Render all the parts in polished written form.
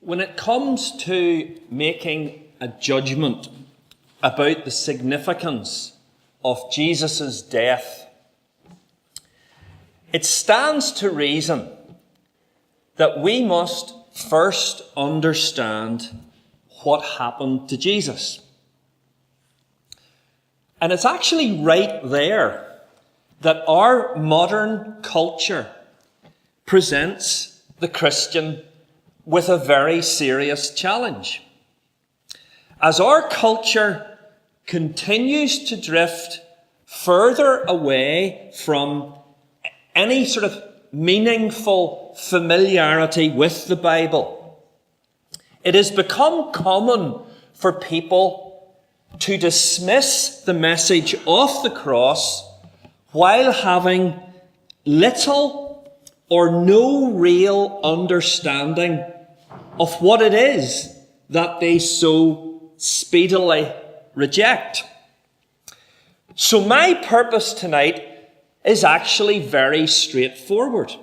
When it comes to making a judgment about the significance of Jesus' death, it stands to reason that we must first understand what happened to Jesus. And it's actually right there that our modern culture presents the Christian with a very serious challenge. As our culture continues to drift further away from any sort of meaningful familiarity with the Bible, it has become common for people to dismiss the message of the cross while having little or no real understanding of what it is that they so speedily reject. So my purpose tonight is actually very straightforward.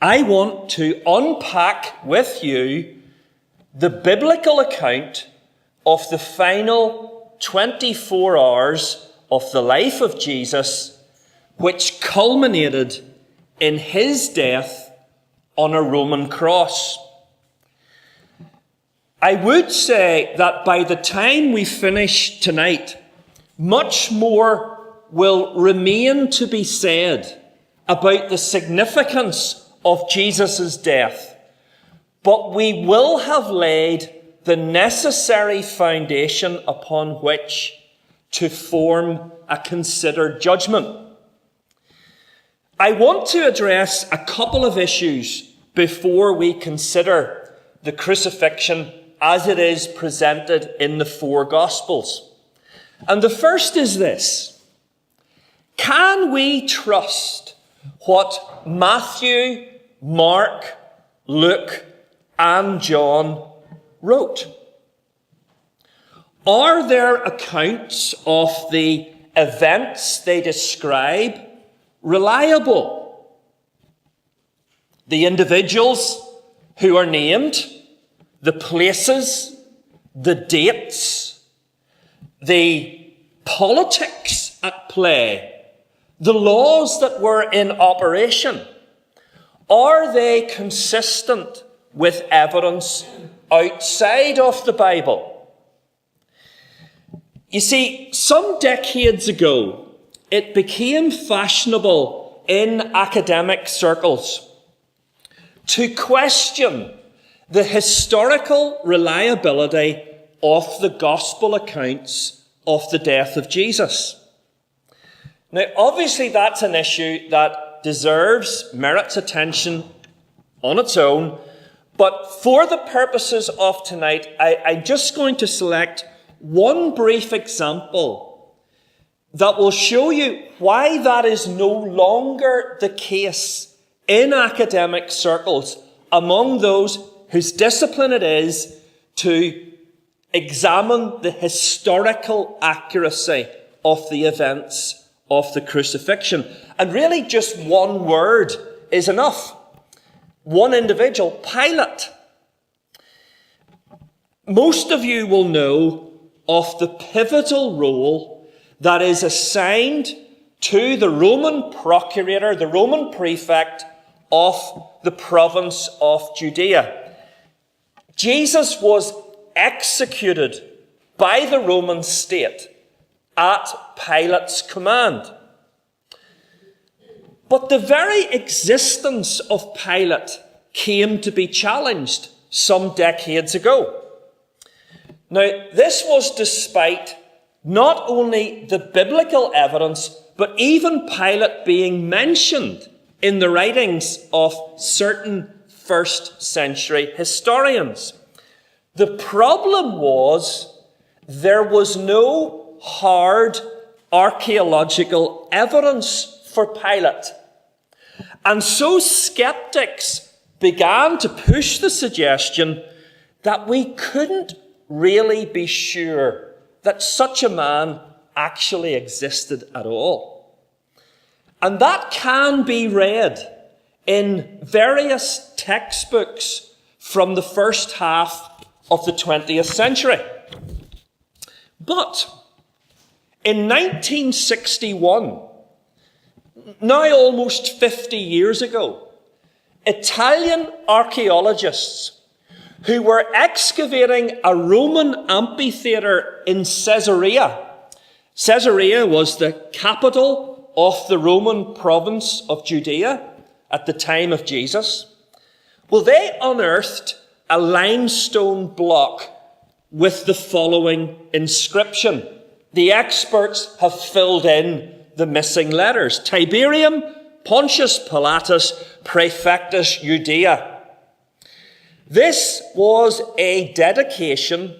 I want to unpack with you the biblical account of the final 24 hours of the life of Jesus, which culminated in his death on a Roman cross. I would say that by the time we finish tonight, much more will remain to be said about the significance of Jesus' death, but we will have laid the necessary foundation upon which to form a considered judgment. I want to address a couple of issues before we consider the crucifixion as it is presented in the four Gospels. And the first is this: can we trust what Matthew, Mark, Luke, and John wrote? Are their accounts of the events they describe reliable? The individuals who are named, the places, the dates, the politics at play, the laws that were in operation, are they consistent with evidence outside of the Bible? You see, some decades ago, it became fashionable in academic circles to question the historical reliability of the gospel accounts of the death of Jesus. Now, obviously, that's an issue that merits attention on its own, but for the purposes of tonight, I'm just going to select one brief example that will show you why that is no longer the case in academic circles among those whose discipline it is to examine the historical accuracy of the events of the crucifixion. And really just one word is enough. One individual, Pilate. Most of you will know of the pivotal role that is assigned to the Roman procurator, the Roman prefect of the province of Judea. Jesus was executed by the Roman state at Pilate's command. But the very existence of Pilate came to be challenged some decades ago. Now, this was despite not only the biblical evidence, but even Pilate being mentioned in the writings of certain first century historians. The problem was there was no hard archaeological evidence for Pilate. And so skeptics began to push the suggestion that we couldn't really be sure that such a man actually existed at all. And that can be read in various textbooks from the first half of the 20th century. But in 1961, now almost 50 years ago, Italian archaeologists who were excavating a Roman amphitheatre in Caesarea. Caesarea was the capital of the Roman province of Judea at the time of Jesus. Well, they unearthed a limestone block with the following inscription. The experts have filled in the missing letters. Tiberium Pontius Pilatus Praefectus Judea. This was a dedication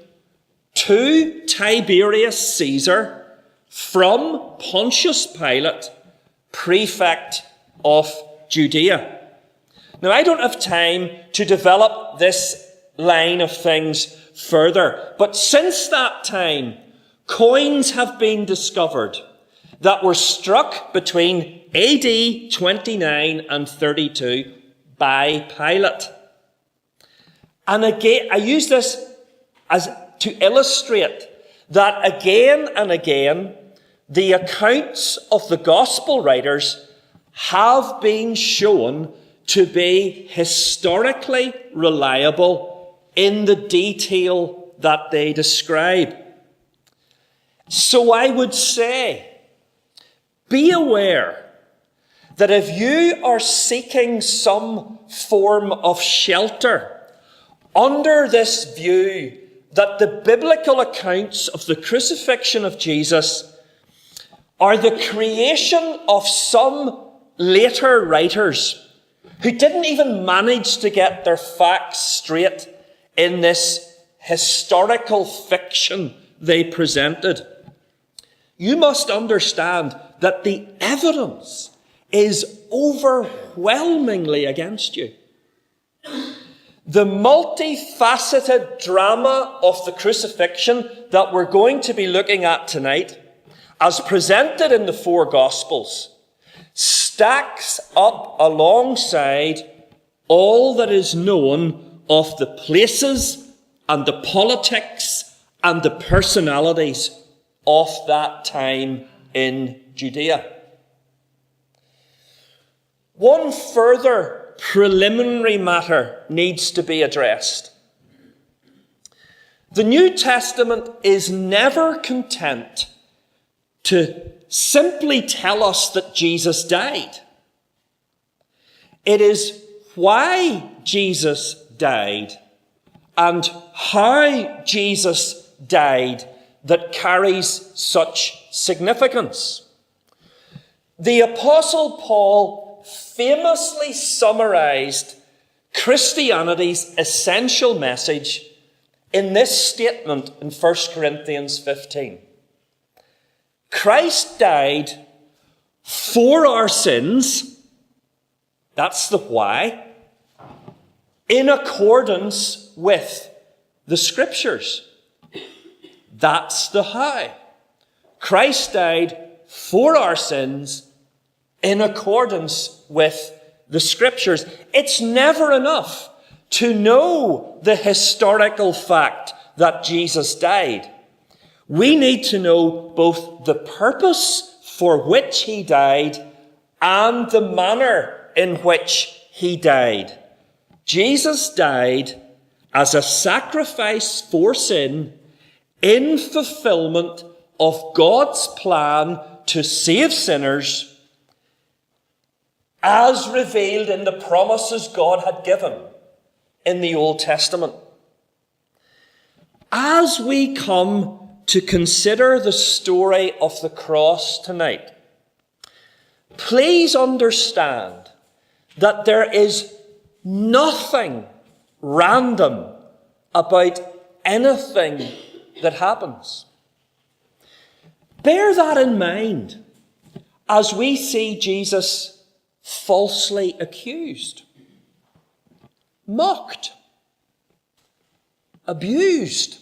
to Tiberius Caesar from Pontius Pilate, prefect of Judea. Now, I don't have time to develop this line of things further, but since that time, coins have been discovered that were struck between AD 29 and 32 by Pilate. And again, I use this as to illustrate that again and again, the accounts of the gospel writers have been shown to be historically reliable in the detail that they describe. So I would say, be aware that if you are seeking some form of shelter under this view that the biblical accounts of the crucifixion of Jesus are the creation of some later writers who didn't even manage to get their facts straight in this historical fiction they presented, you must understand that the evidence is overwhelmingly against you. The multifaceted drama of the crucifixion that we're going to be looking at tonight, as presented in the four Gospels, stacks up alongside all that is known of the places and the politics and the personalities of that time in Judea. One further preliminary matter needs to be addressed. The New Testament is never content to simply tell us that Jesus died. It is why Jesus died and how Jesus died that carries such significance. The Apostle Paul famously summarized Christianity's essential message in this statement in 1 Corinthians 15. Christ died for our sins, that's the why, in accordance with the Scriptures. That's the how. Christ died for our sins in accordance with the Scriptures. It's never enough to know the historical fact that Jesus died. We need to know both the purpose for which he died and the manner in which he died. Jesus died as a sacrifice for sin in fulfillment of God's plan to save sinners, as revealed in the promises God had given in the Old Testament. As we come to consider the story of the cross tonight, please understand that there is nothing random about anything that happens. Bear that in mind as we see Jesus falsely accused, mocked, abused,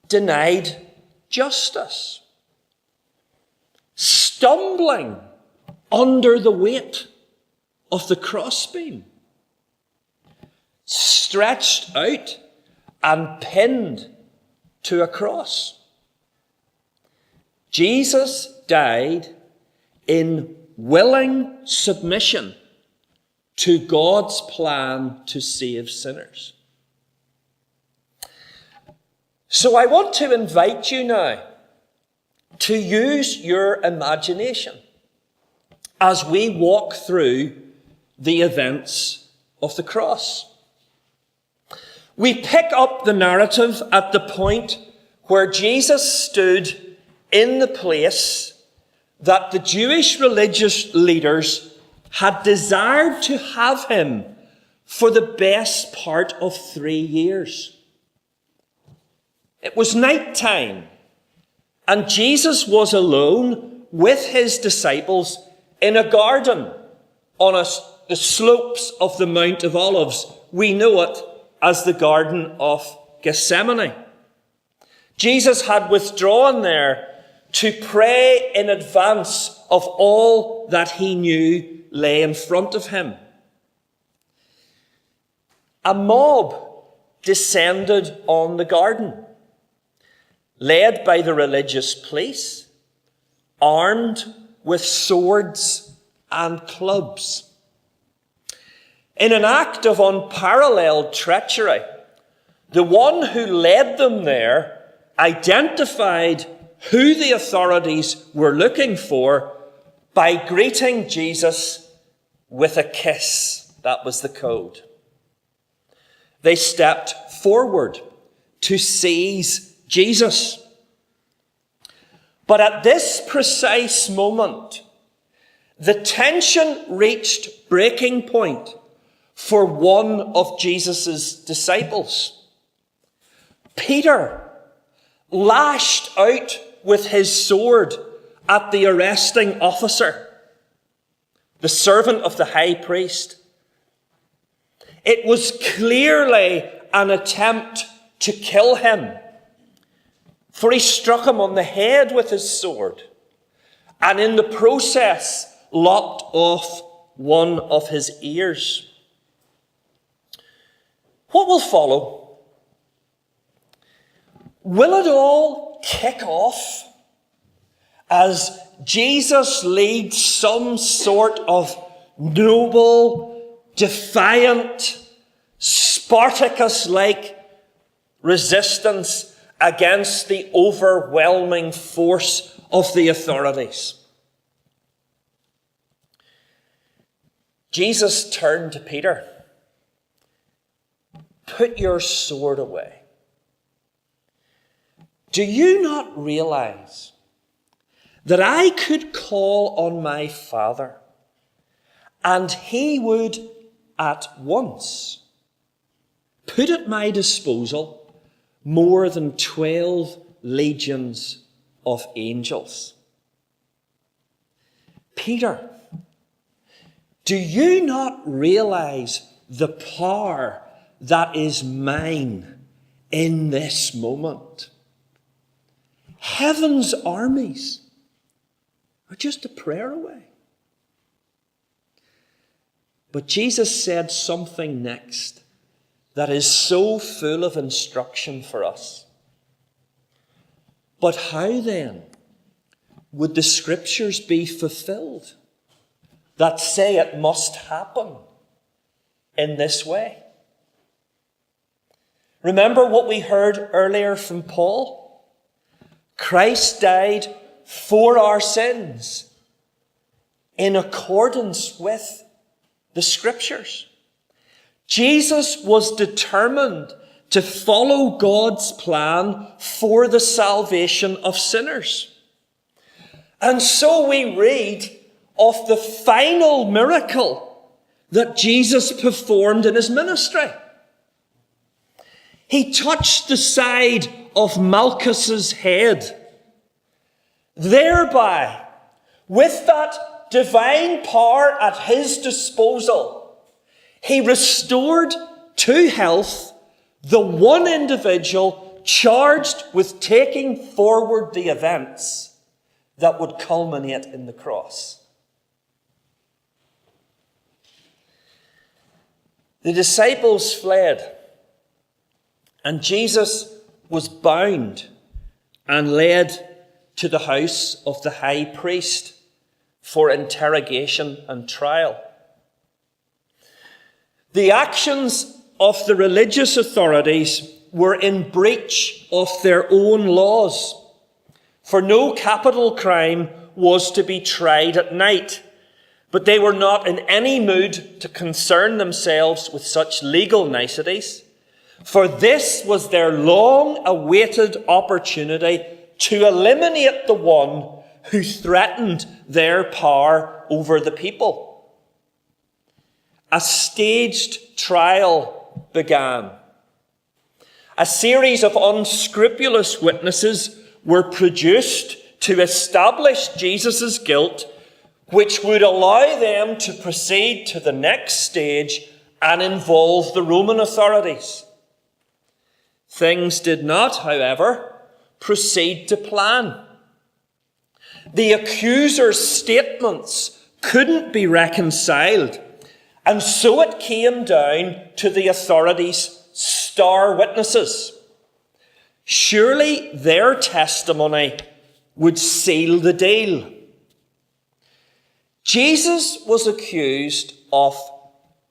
denied justice, stumbling under the weight of the crossbeam, stretched out and pinned to a cross. Jesus died in willing submission to God's plan to save sinners. So I want to invite you now to use your imagination as we walk through the events of the cross. We pick up the narrative at the point where Jesus stood in the place that the Jewish religious leaders had desired to have him for the best part of 3 years. It was night time, and Jesus was alone with his disciples in a garden on the slopes of the Mount of Olives. We know it as the Garden of Gethsemane. Jesus had withdrawn there to pray in advance of all that he knew lay in front of him. A mob descended on the garden, led by the religious police, armed with swords and clubs. In an act of unparalleled treachery, the one who led them there identified who the authorities were looking for by greeting Jesus with a kiss. That was the code. They stepped forward to seize Jesus. But at this precise moment, the tension reached breaking point for one of Jesus' disciples. Peter lashed out with his sword at the arresting officer, the servant of the high priest. It was clearly an attempt to kill him, for he struck him on the head with his sword, and in the process lopped off one of his ears. What will follow? Will it all kick off as Jesus leads some sort of noble, defiant, Spartacus-like resistance against the overwhelming force of the authorities? Jesus turned to Peter. Put your sword away. Do you not realize that I could call on my Father and he would at once put at my disposal more than 12 legions of angels? Peter, do you not realize the power that is mine in this moment? Heaven's armies are just a prayer away. But Jesus said something next that is so full of instruction for us. But how then would the scriptures be fulfilled that say it must happen in this way? Remember what we heard earlier from Paul? Christ died for our sins in accordance with the scriptures. Jesus was determined to follow God's plan for the salvation of sinners. And so we read of the final miracle that Jesus performed in his ministry. He touched the side of Malchus's head. Thereby, with that divine power at his disposal, he restored to health the one individual charged with taking forward the events that would culminate in the cross. The disciples fled, and Jesus was bound and led to the house of the high priest for interrogation and trial. The actions of the religious authorities were in breach of their own laws, for no capital crime was to be tried at night, but they were not in any mood to concern themselves with such legal niceties, for this was their long-awaited opportunity to eliminate the one who threatened their power over the people. A staged trial began. A series of unscrupulous witnesses were produced to establish Jesus' guilt, which would allow them to proceed to the next stage and involve the Roman authorities. Things did not, however, proceed to plan. The accuser's statements couldn't be reconciled, and so it came down to the authorities' star witnesses. Surely their testimony would seal the deal. Jesus was accused of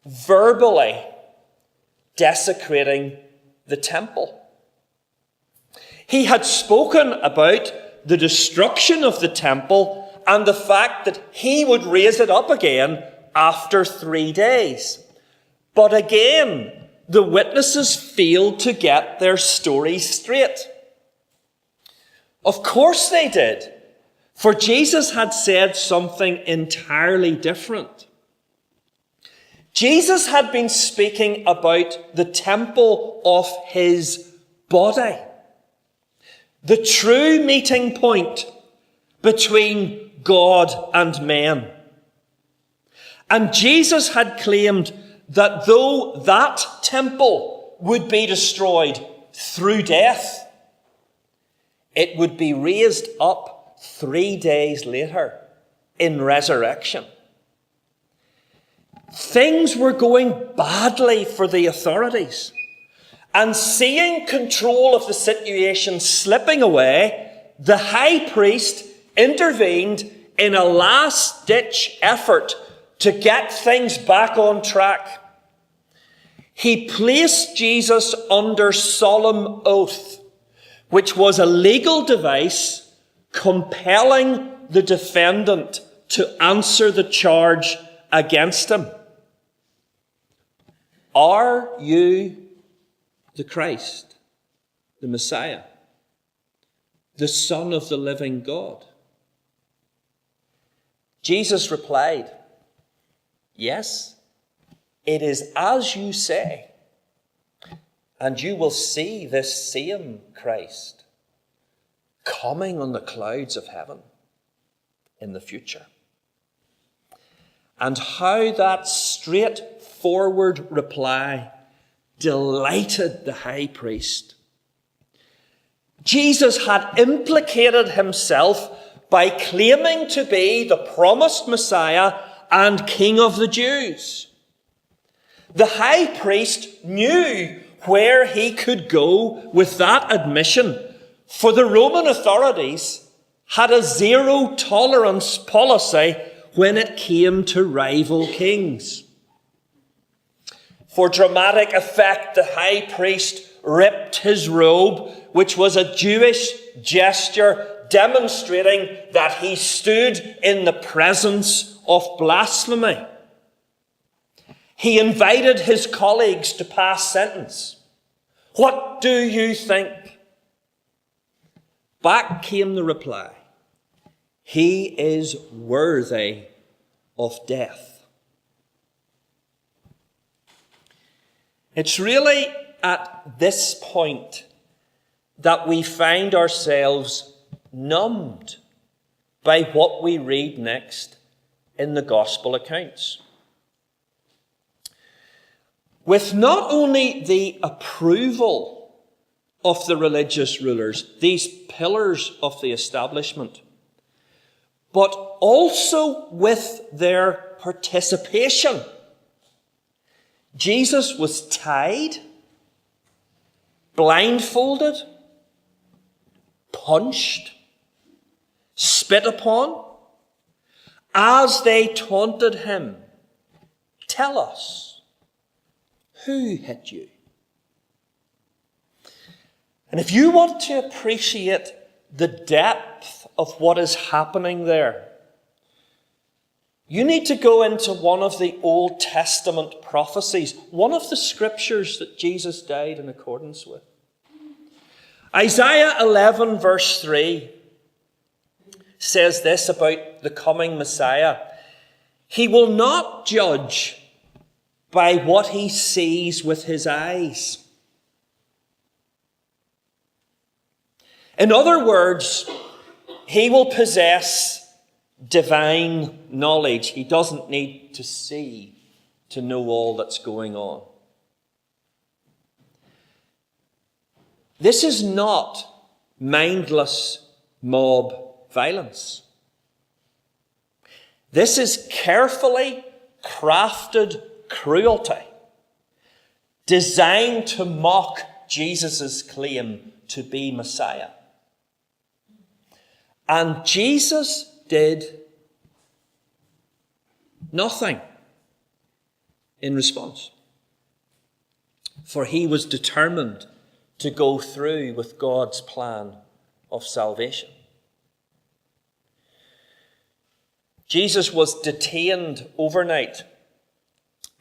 verbally desecrating the temple. He had spoken about the destruction of the temple and the fact that he would raise it up again after 3 days. But again, the witnesses failed to get their story straight. Of course they did, for Jesus had said something entirely different. Jesus had been speaking about the temple of his body, the true meeting point between God and men. And Jesus had claimed that though that temple would be destroyed through death, it would be raised up 3 days later in resurrection. Things were going badly for the authorities. And seeing control of the situation slipping away, the high priest intervened in a last-ditch effort to get things back on track. He placed Jesus under solemn oath, which was a legal device compelling the defendant to answer the charge against him. Are you the Christ, the Messiah, the Son of the living God? Jesus replied, yes, it is as you say, and you will see this same Christ coming on the clouds of heaven in the future. And how that straightforward reply delighted the high priest. Jesus had implicated himself by claiming to be the promised Messiah and King of the Jews. The high priest knew where he could go with that admission, for the Roman authorities had a zero-tolerance policy when it came to rival kings. For dramatic effect, the high priest ripped his robe, which was a Jewish gesture demonstrating that he stood in the presence of blasphemy. He invited his colleagues to pass sentence. What do you think? Back came the reply. He is worthy of death. It's really at this point that we find ourselves numbed by what we read next in the gospel accounts. With not only the approval of the religious rulers, these pillars of the establishment, but also with their participation, Jesus was tied, blindfolded, punched, spit upon, as they taunted him. Tell us, who hit you? And if you want to appreciate the depth of what is happening there, you need to go into one of the Old Testament prophecies, one of the scriptures that Jesus died in accordance with. Isaiah 11 verse 3 says this about the coming Messiah. He will not judge by what he sees with his eyes. In other words, he will possess divine knowledge. He doesn't need to see to know all that's going on. This is not mindless mob violence. This is carefully crafted cruelty designed to mock Jesus' claim to be Messiah. And Jesus did nothing in response, for he was determined to go through with God's plan of salvation. Jesus was detained overnight,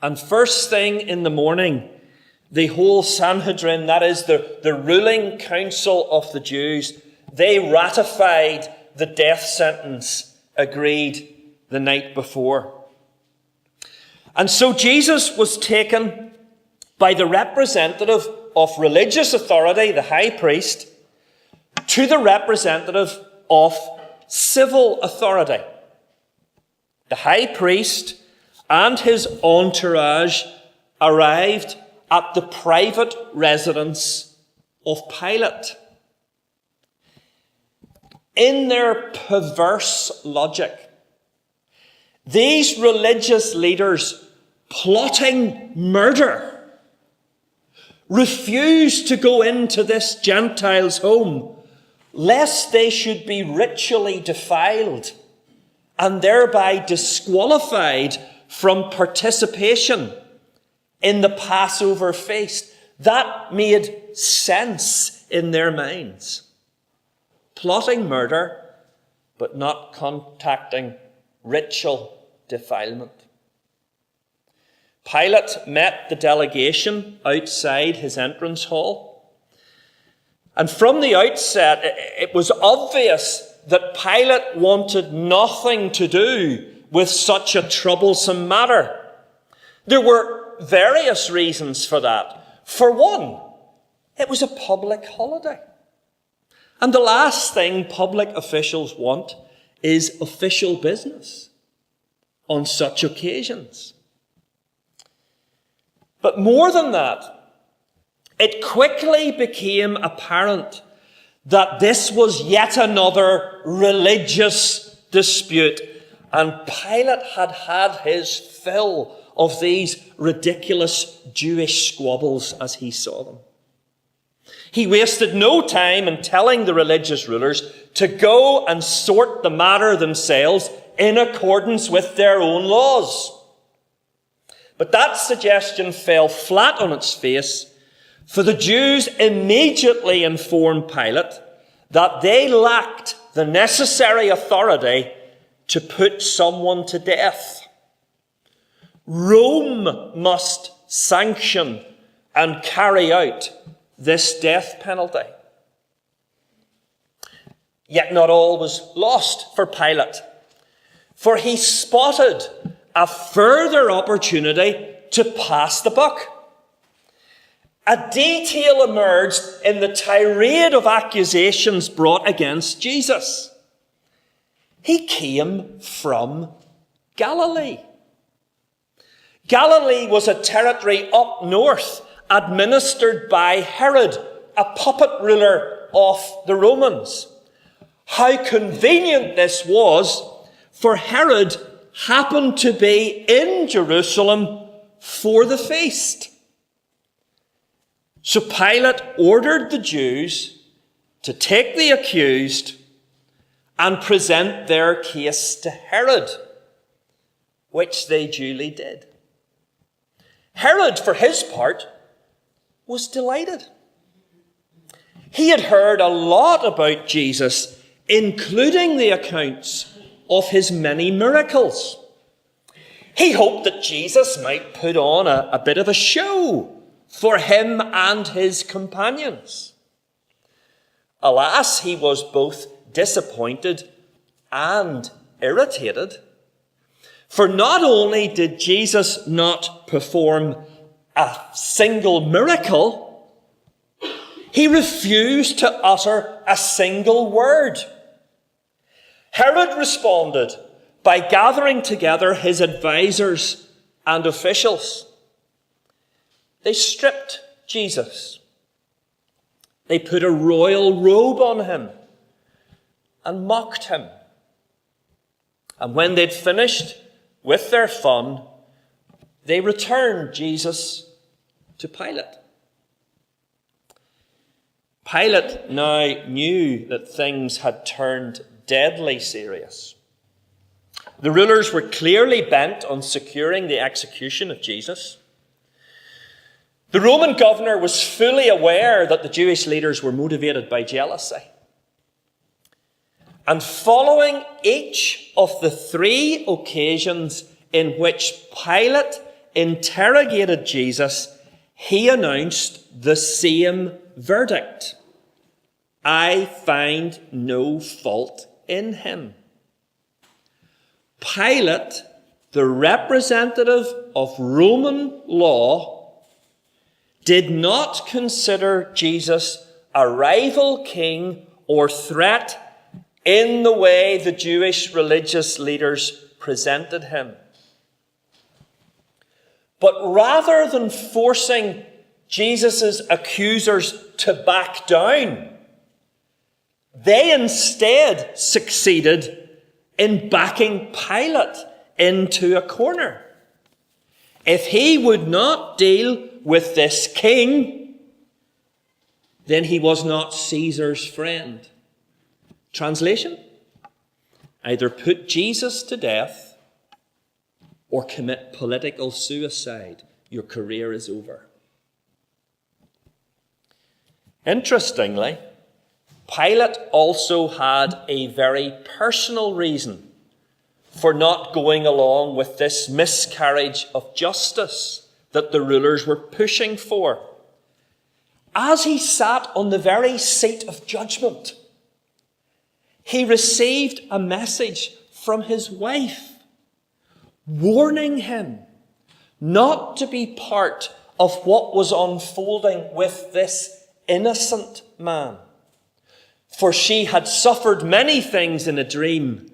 and first thing in the morning, the whole Sanhedrin, that is the ruling council of the Jews, they ratified the death sentence agreed the night before. And so Jesus was taken by the representative of religious authority, the high priest, to the representative of civil authority. The high priest and his entourage arrived at the private residence of Pilate. In their perverse logic, these religious leaders plotting murder refused to go into this Gentile's home lest they should be ritually defiled and thereby disqualified from participation in the Passover feast. That made sense in their minds. Plotting murder, but not contacting ritual defilement. Pilate met the delegation outside his entrance hall. And from the outset, it was obvious that Pilate wanted nothing to do with such a troublesome matter. There were various reasons for that. For one, it was a public holiday. And the last thing public officials want is official business on such occasions. But more than that, it quickly became apparent that this was yet another religious dispute, and Pilate had had his fill of these ridiculous Jewish squabbles as he saw them. He wasted no time in telling the religious rulers to go and sort the matter themselves in accordance with their own laws. But that suggestion fell flat on its face, for the Jews immediately informed Pilate that they lacked the necessary authority to put someone to death. Rome must sanction and carry out this death penalty. Yet not all was lost for Pilate, for he spotted a further opportunity to pass the buck. A detail emerged in the tirade of accusations brought against Jesus. He came from Galilee. Galilee was a territory up north administered by Herod, a puppet ruler of the Romans. How convenient this was, for Herod happened to be in Jerusalem for the feast. So Pilate ordered the Jews to take the accused and present their case to Herod, which they duly did. Herod, for his part, was delighted. He had heard a lot about Jesus, including the accounts of his many miracles. He hoped that Jesus might put on a bit of a show for him and his companions. Alas, he was both disappointed and irritated. For not only did Jesus not perform a single miracle, he refused to utter a single word. Herod responded by gathering together his advisors and officials. They stripped Jesus. They put a royal robe on him and mocked him. And when they'd finished with their fun, they returned Jesus to Pilate. Pilate now knew that things had turned deadly serious. The rulers were clearly bent on securing the execution of Jesus. The Roman governor was fully aware that the Jewish leaders were motivated by jealousy. And following each of the 3 occasions in which Pilate interrogated Jesus, he announced the same verdict: I find no fault in him. Pilate, the representative of Roman law, did not consider Jesus a rival king or threat in the way the Jewish religious leaders presented him. But rather than forcing Jesus' accusers to back down, they instead succeeded in backing Pilate into a corner. If he would not deal with this king, then he was not Caesar's friend. Translation: either put Jesus to death or commit political suicide. Your career is over. Interestingly, Pilate also had a very personal reason for not going along with this miscarriage of justice that the rulers were pushing for. As he sat on the very seat of judgment, he received a message from his wife, warning him not to be part of what was unfolding with this innocent man. For she had suffered many things in a dream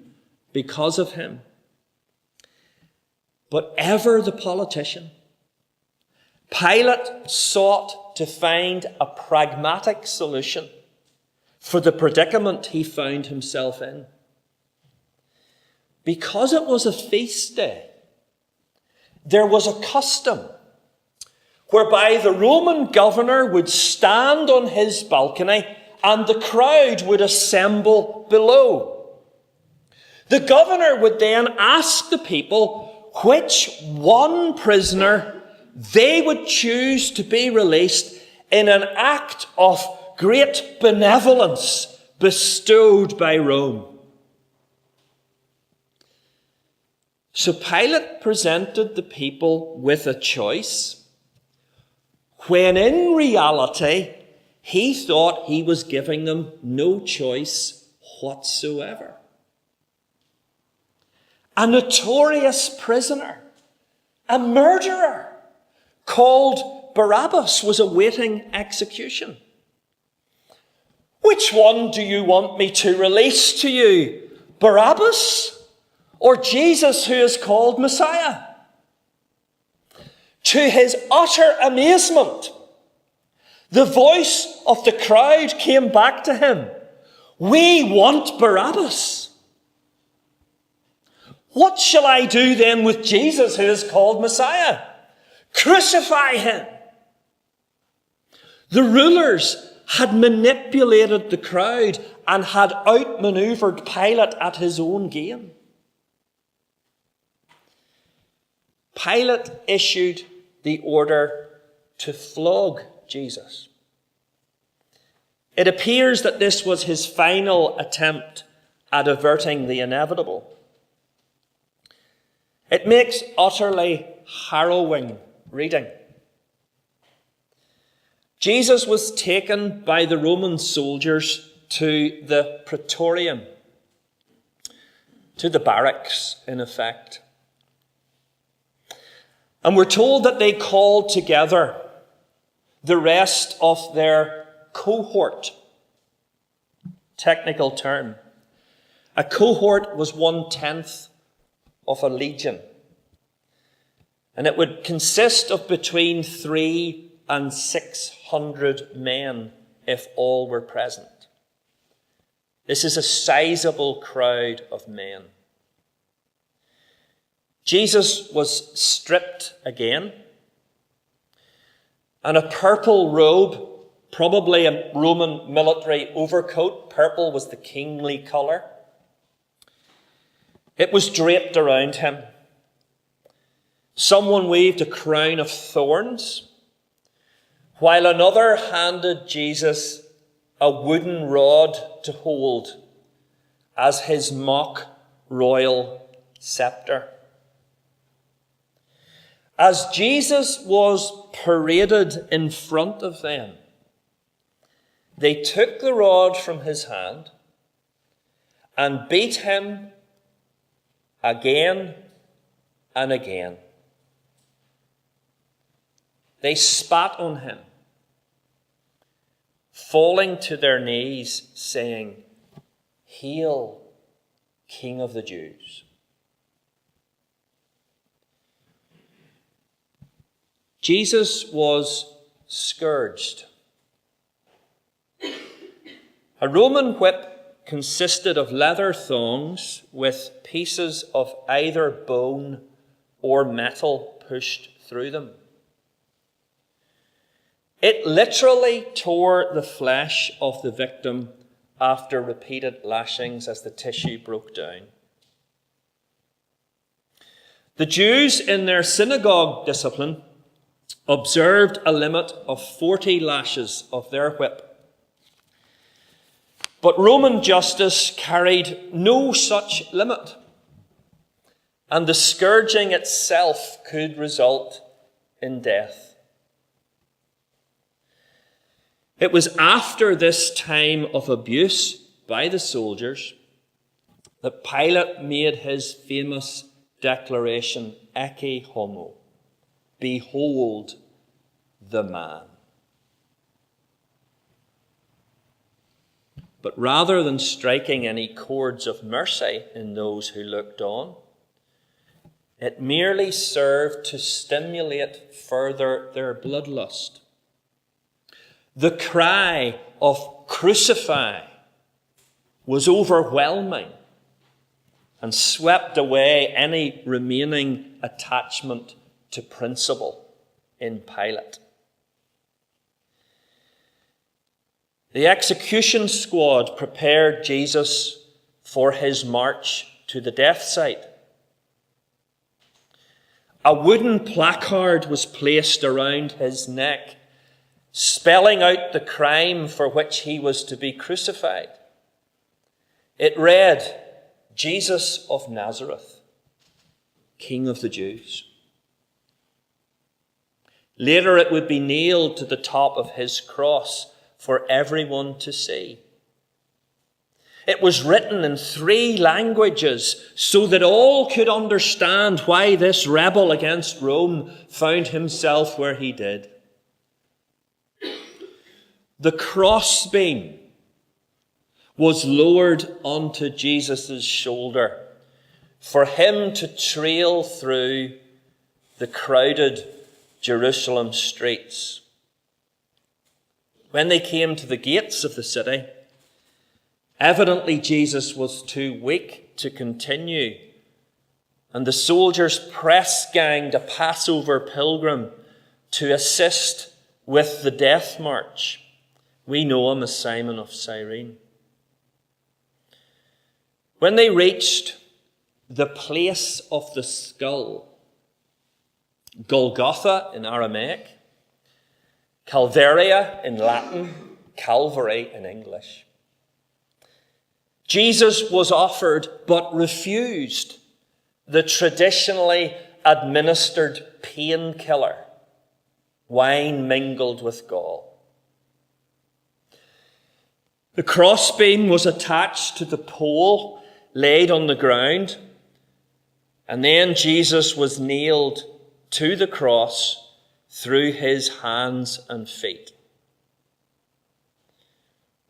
because of him. But ever the politician, Pilate sought to find a pragmatic solution for the predicament he found himself in. Because it was a feast day, there was a custom whereby the Roman governor would stand on his balcony and the crowd would assemble below. The governor would then ask the people which one prisoner they would choose to be released in an act of great benevolence bestowed by Rome. So Pilate presented the people with a choice, when in reality he thought he was giving them no choice whatsoever. A notorious prisoner, a murderer called Barabbas was awaiting execution. Which one do you want me to release to you, Barabbas or Jesus, who is called Messiah? To his utter amazement, the voice of the crowd came back to him. We want Barabbas. What shall I do then with Jesus, who is called Messiah? Crucify him! The rulers had manipulated the crowd and had outmaneuvered Pilate at his own game. Pilate issued the order to flog Jesus. It appears that this was his final attempt at averting the inevitable. It makes utterly harrowing reading. Jesus was taken by the Roman soldiers to the praetorium, to the barracks, in effect. And we're told that they called together the rest of their cohort. Technical term. A cohort was 1/10 of a legion. And it would consist of between 300 and 600 men if all were present. This is a sizable crowd of men. Jesus was stripped again, and a purple robe, probably a Roman military overcoat, purple was the kingly colour, it was draped around him. Someone waved a crown of thorns, while another handed Jesus a wooden rod to hold as his mock royal scepter. As Jesus was paraded in front of them, they took the rod from his hand and beat him again and again. They spat on him, falling to their knees, saying, "Hail, King of the Jews." Jesus was scourged. A Roman whip consisted of leather thongs with pieces of either bone or metal pushed through them. It literally tore the flesh of the victim after repeated lashings as the tissue broke down. The Jews, in their synagogue discipline, observed a limit of 40 lashes of their whip. But Roman justice carried no such limit, and the scourging itself could result in death. It was after this time of abuse by the soldiers that Pilate made his famous declaration, "Ecce homo," behold the man. But rather than striking any chords of mercy in those who looked on, it merely served to stimulate further their bloodlust. The cry of "Crucify" was overwhelming and swept away any remaining attachment to principle in Pilate. The execution squad prepared Jesus for his march to the death site. A wooden placard was placed around his neck, spelling out the crime for which he was to be crucified. It read, "Jesus of Nazareth, King of the Jews." Later it would be nailed to the top of his cross for everyone to see. It was written in 3 languages so that all could understand why this rebel against Rome found himself where he did. The crossbeam was lowered onto Jesus' shoulder for him to trail through the crowded Jerusalem streets. When they came to the gates of the city, evidently Jesus was too weak to continue and the soldiers press-ganged a Passover pilgrim to assist with the death march. We know him as Simon of Cyrene. When they reached the place of the skull, Golgotha in Aramaic, Calvaria in Latin, Calvary in English, Jesus was offered but refused the traditionally administered painkiller, wine mingled with gall. The crossbeam was attached to the pole laid on the ground, and then Jesus was nailed to the cross through his hands and feet.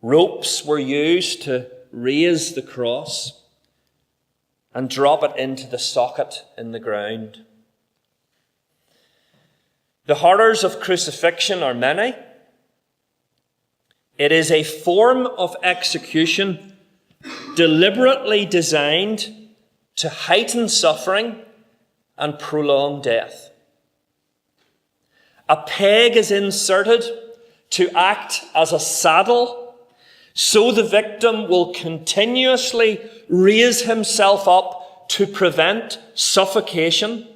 Ropes were used to raise the cross and drop it into the socket in the ground. The horrors of crucifixion are many. It is a form of execution deliberately designed to heighten suffering and prolong death. A peg is inserted to act as a saddle, so the victim will continuously raise himself up to prevent suffocation.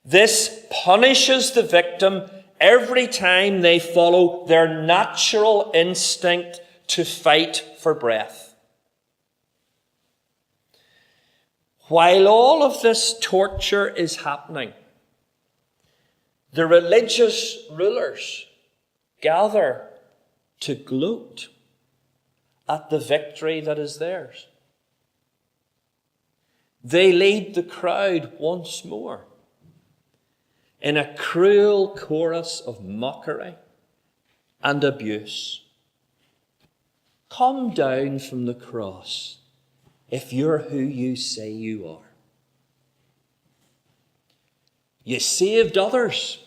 This punishes the victim every time they follow their natural instinct to fight for breath. While all of this torture is happening, the religious rulers gather to gloat at the victory that is theirs. They lead the crowd once more in a cruel chorus of mockery and abuse. Come down from the cross if you're who you say you are. You saved others,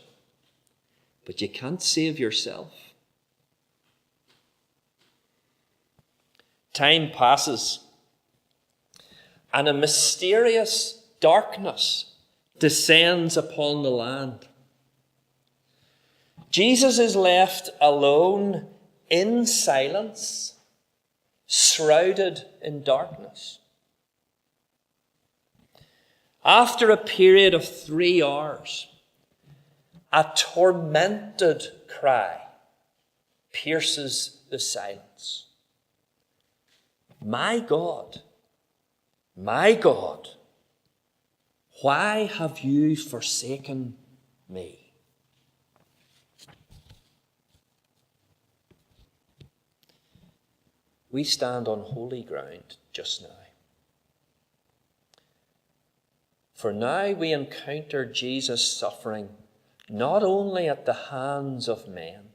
but you can't save yourself. Time passes, and a mysterious darkness descends upon the land. Jesus is left alone in silence, shrouded in darkness. After a period of 3 hours, a tormented cry pierces the silence. My God, why have you forsaken me? We stand on holy ground just now. For now we encounter Jesus' suffering not only at the hands of men,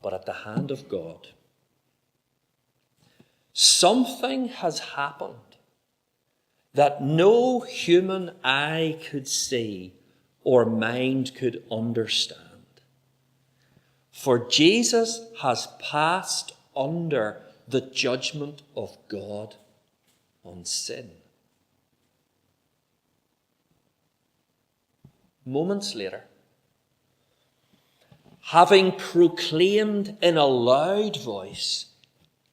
but at the hand of God. Something has happened that no human eye could see or mind could understand. For Jesus has passed under the judgment of God on sin. Moments later, having proclaimed in a loud voice,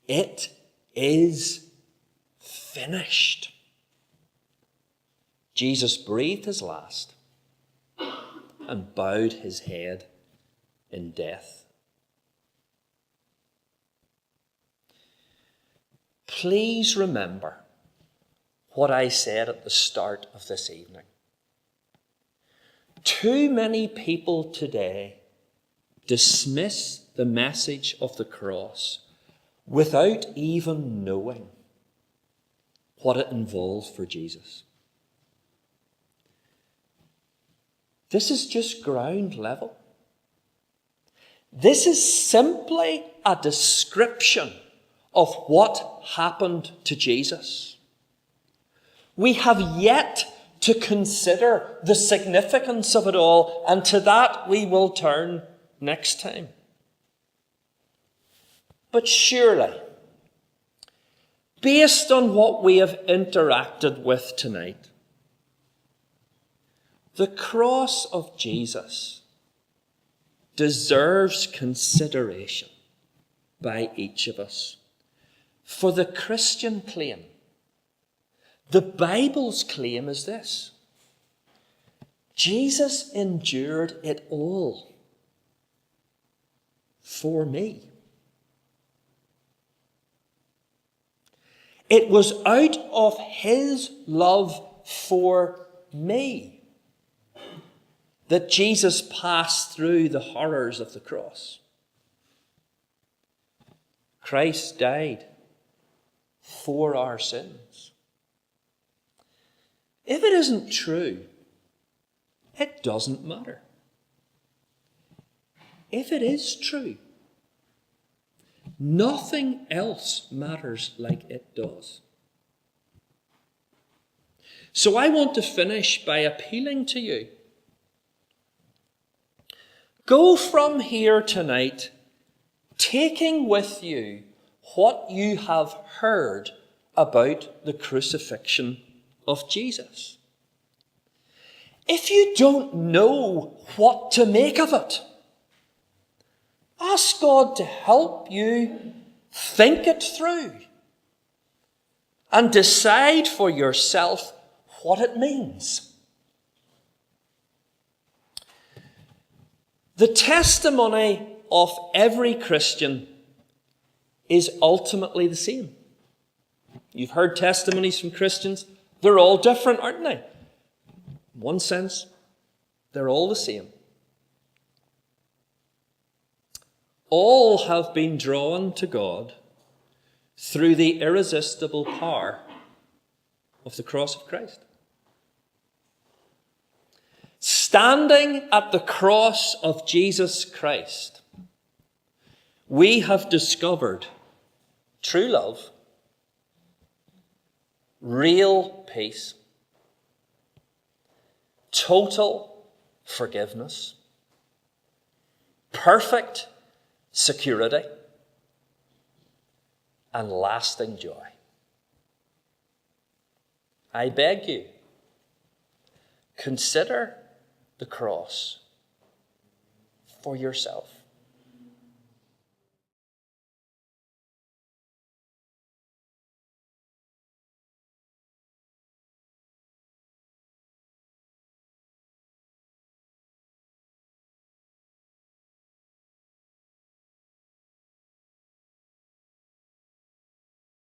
"It is finished," Jesus breathed his last and bowed his head in death. Please remember what I said at the start of this evening. Too many people today dismiss the message of the cross without even knowing what it involves for Jesus. This is just ground level. This is simply a description of what happened to Jesus. We have yet to consider the significance of it all, and to that we will turn next time. But surely, based on what we have interacted with tonight, the cross of Jesus deserves consideration by each of us. For the Christian claim, the Bible's claim is this: Jesus endured it all for me. It was out of his love for me that Jesus passed through the horrors of the cross. Christ died for our sins. If it isn't true, it doesn't matter. If it is true, nothing else matters like it does. So I want to finish by appealing to you. Go from here tonight taking with you what you have heard about the crucifixion of Jesus. If you don't know what to make of it, ask God to help you think it through and decide for yourself what it means. The testimony of every Christian is ultimately the same. You've heard testimonies from Christians. They're all different, aren't they? In one sense, they're all the same. All have been drawn to God through the irresistible power of the cross of Christ. Standing at the cross of Jesus Christ, we have discovered true love, real peace, total forgiveness, perfect security, and lasting joy. I beg you, consider the cross for yourself.